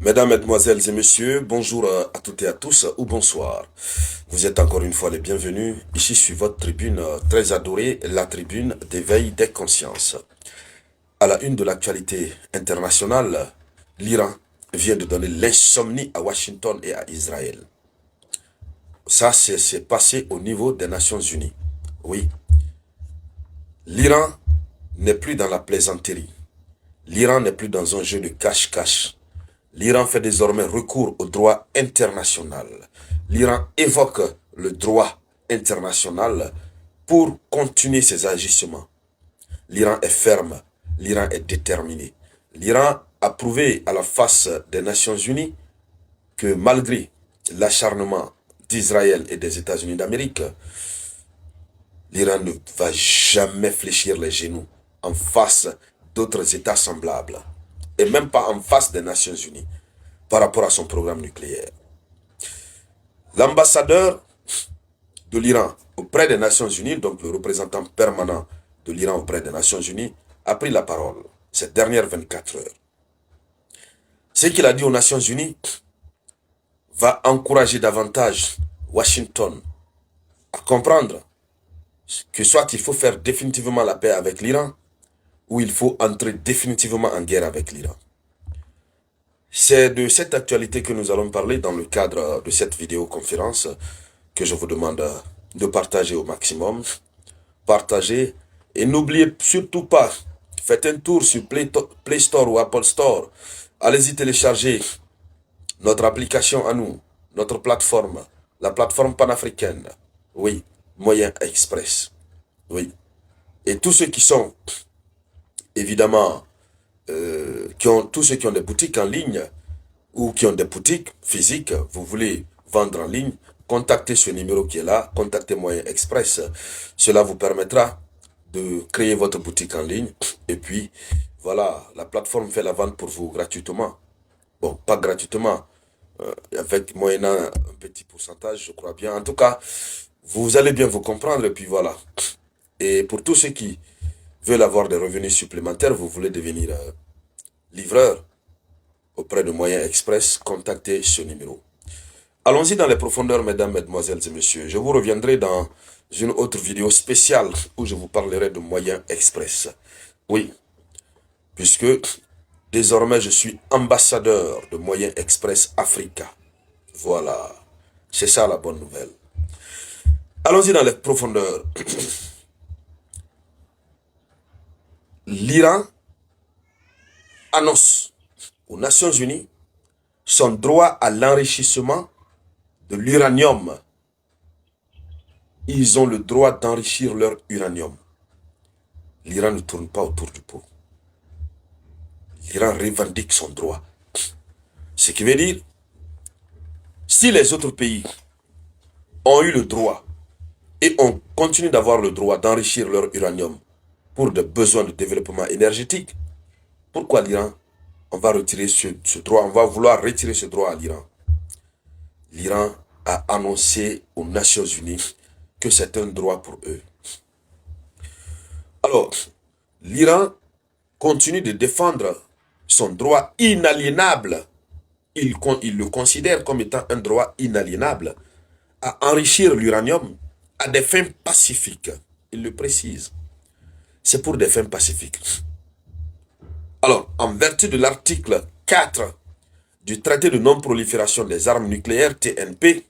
Mesdames, Mesdemoiselles et Messieurs, bonjour à toutes et à tous, ou bonsoir. Vous êtes encore une fois les bienvenus. Ici sur votre tribune très adorée, la tribune d'éveil des consciences. À la une de l'actualité internationale, l'Iran vient de donner l'insomnie à Washington et à Israël. Ça, c'est passé au niveau des Nations Unies. Oui, l'Iran n'est plus dans la plaisanterie. L'Iran n'est plus dans un jeu de cache-cache. L'Iran fait désormais recours au droit international. L'Iran évoque le droit international pour continuer ses agissements. L'Iran est ferme, l'Iran est déterminé. L'Iran a prouvé à la face des Nations Unies que malgré l'acharnement d'Israël et des États-Unis d'Amérique, l'Iran ne va jamais fléchir les genoux en face d'autres États semblables, et même pas en face des Nations Unies, par rapport à son programme nucléaire. L'ambassadeur de l'Iran auprès des Nations Unies, donc le représentant permanent de l'Iran auprès des Nations Unies, a pris la parole ces dernières 24 heures. Ce qu'il a dit aux Nations Unies va encourager davantage Washington à comprendre que soit il faut faire définitivement la paix avec l'Iran, ou il faut entrer définitivement en guerre avec l'Iran. C'est de cette actualité que nous allons parler dans le cadre de cette vidéoconférence que je vous demande de partager au maximum. Partagez et n'oubliez surtout pas, faites un tour sur Play Store ou Apple Store. Allez-y télécharger notre application à nous, notre plateforme, la plateforme panafricaine. Oui, Moyen Express. Oui. Et tous ceux qui sont, évidemment, tous ceux qui ont des boutiques en ligne ou qui ont des boutiques physiques, vous voulez vendre en ligne, contactez ce numéro qui est là, contactez Moyen Express. Cela vous permettra de créer votre boutique en ligne et puis voilà, la plateforme fait la vente pour vous gratuitement. Bon, pas gratuitement, avec moyennant un petit pourcentage, je crois bien. En tout cas, vous allez bien vous comprendre et puis voilà. Et pour tous ceux qui veulent avoir des revenus supplémentaires, vous voulez devenir livreur auprès de Moyen Express, contactez ce numéro. Allons-y dans les profondeurs, mesdames, mesdemoiselles et messieurs. Je vous reviendrai dans une autre vidéo spéciale où je vous parlerai de Moyen Express. Oui, puisque désormais je suis ambassadeur de Moyen Express Africa. Voilà, c'est ça la bonne nouvelle. Allons-y dans les profondeurs. L'Iran annonce aux Nations Unies son droit à l'enrichissement de l'uranium. Ils ont le droit d'enrichir leur uranium. L'Iran ne tourne pas autour du pot. L'Iran revendique son droit. Ce qui veut dire, si les autres pays ont eu le droit et on continue d'avoir le droit d'enrichir leur uranium pour des besoins de développement énergétique, pourquoi l'Iran, on va retirer ce droit, on va vouloir retirer ce droit à l'Iran? L'Iran a annoncé aux Nations Unies que c'est un droit pour eux. Alors, l'Iran continue de défendre son droit inaliénable. Il le considère comme étant un droit inaliénable à enrichir l'uranium à des fins pacifiques. Il le précise. C'est pour des fins pacifiques. Alors, en vertu de l'article 4 du traité de non-prolifération des armes nucléaires TNP,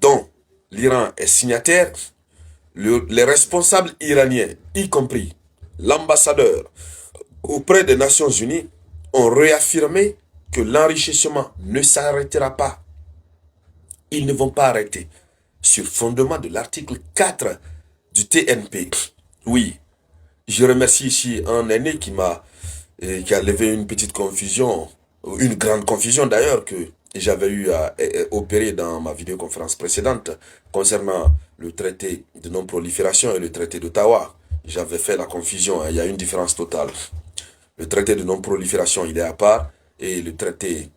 dont l'Iran est signataire, les responsables iraniens, y compris l'ambassadeur auprès des Nations Unies, ont réaffirmé que l'enrichissement ne s'arrêtera pas. Ils ne vont pas arrêter. Sur fondement de l'article 4 du TNP. Oui, je remercie ici un aîné qui a levé une petite confusion, une grande confusion d'ailleurs, que j'avais eu à opérer dans ma vidéoconférence précédente concernant le traité de non-prolifération et le traité d'Ottawa. J'avais fait la confusion, hein, il y a une différence totale. Le traité de non-prolifération, il est à part, et le traité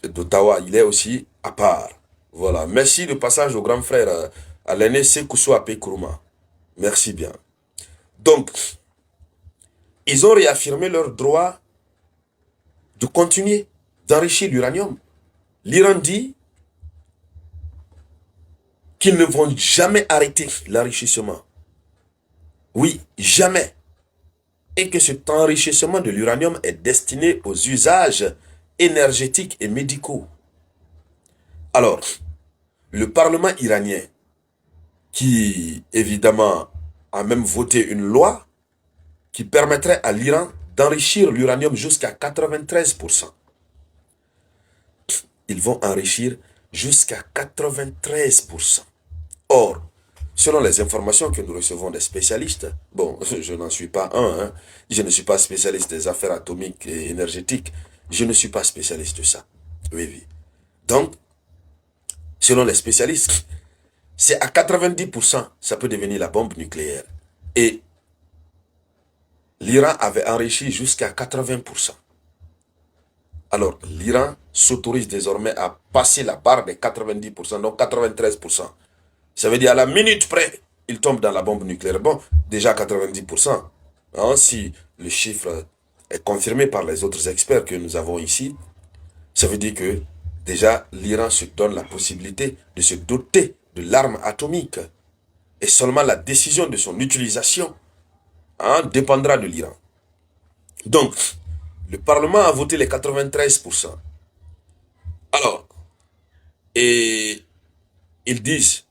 d'Ottawa, il est aussi à part. Voilà. Merci de passage au grand frère, à l'aîné Sekoussou Apé Kourouma. Merci bien. Donc, ils ont réaffirmé leur droit de continuer d'enrichir l'uranium. L'Iran dit qu'ils ne vont jamais arrêter l'enrichissement. Oui, jamais. Et que cet enrichissement de l'uranium est destiné aux usages énergétiques et médicaux. Alors, le Parlement iranien, qui évidemment a même voté une loi qui permettrait à l'Iran d'enrichir l'uranium jusqu'à 93%. Ils vont enrichir jusqu'à 93%. Or, selon les informations que nous recevons des spécialistes, bon, je n'en suis pas un, hein, je ne suis pas spécialiste des affaires atomiques et énergétiques, je ne suis pas spécialiste de ça. Oui, oui. Donc, selon les spécialistes, c'est à 90%, ça peut devenir la bombe nucléaire. Et l'Iran avait enrichi jusqu'à 80%. Alors, l'Iran s'autorise désormais à passer la barre des 90%, donc 93%. Ça veut dire à la minute près, il tombe dans la bombe nucléaire. Bon, déjà 90%. Hein, si le chiffre est confirmé par les autres experts que nous avons ici, ça veut dire que déjà l'Iran se donne la possibilité de se doter de l'arme atomique. Et seulement la décision de son utilisation dépendra de l'Iran. Donc, le Parlement a voté les 93%. Alors, et ils disent,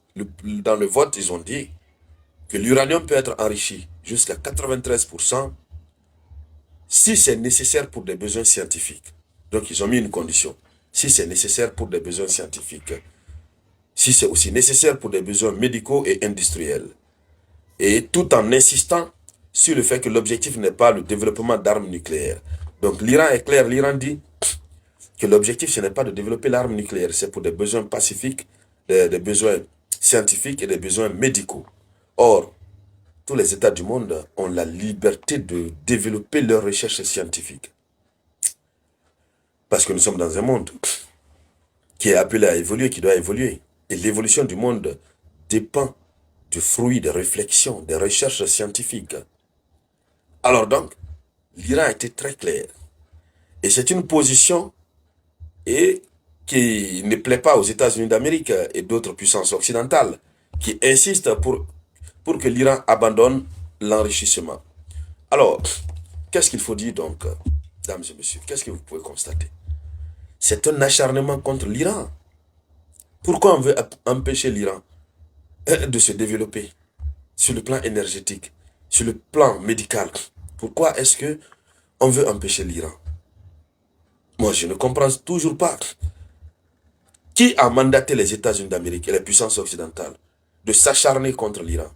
dans le vote, ils ont dit que l'uranium peut être enrichi jusqu'à 93% si c'est nécessaire pour des besoins scientifiques. Donc, ils ont mis une condition. Si c'est nécessaire pour des besoins scientifiques. Si c'est aussi nécessaire pour des besoins médicaux et industriels. Et tout en insistant sur le fait que l'objectif n'est pas le développement d'armes nucléaires. Donc, l'Iran est clair, l'Iran dit que l'objectif, ce n'est pas de développer l'arme nucléaire, c'est pour des besoins pacifiques, des besoins scientifiques et des besoins médicaux. Or, tous les États du monde ont la liberté de développer leurs recherches scientifiques. Parce que nous sommes dans un monde qui est appelé à évoluer, qui doit évoluer. Et l'évolution du monde dépend du fruit des réflexions, des recherches scientifiques. Alors donc, l'Iran a été très clair. Et c'est une position qui ne plaît pas aux États-Unis d'Amérique et d'autres puissances occidentales, qui insistent pour que l'Iran abandonne l'enrichissement. Alors, qu'est-ce qu'il faut dire donc, dames et messieurs? Qu'est-ce que vous pouvez constater? C'est un acharnement contre l'Iran. Pourquoi on veut empêcher l'Iran de se développer sur le plan énergétique, sur le plan médical? Pourquoi est-ce que on veut empêcher l'Iran? Moi, je ne comprends toujours pas. Qui a mandaté les États-Unis d'Amérique et les puissances occidentales de s'acharner contre l'Iran?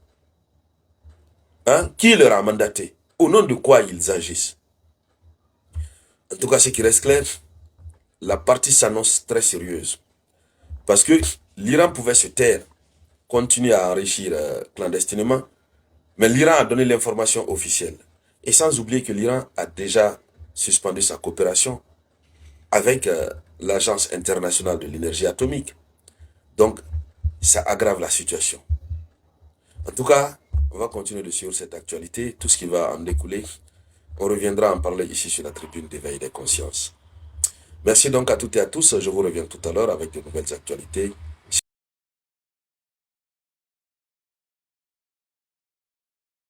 Qui leur a mandaté? Au nom de quoi ils agissent? En tout cas, ce qui reste clair, la partie s'annonce très sérieuse. Parce que l'Iran pouvait se taire, continuer à enrichir clandestinement, mais l'Iran a donné l'information officielle. Et sans oublier que l'Iran a déjà suspendu sa coopération avec l'Agence internationale de l'énergie atomique. Donc, ça aggrave la situation. En tout cas, on va continuer de suivre cette actualité, tout ce qui va en découler. On reviendra en parler ici sur la tribune d'éveil des consciences. Merci donc à toutes et à tous. Je vous reviens tout à l'heure avec de nouvelles actualités.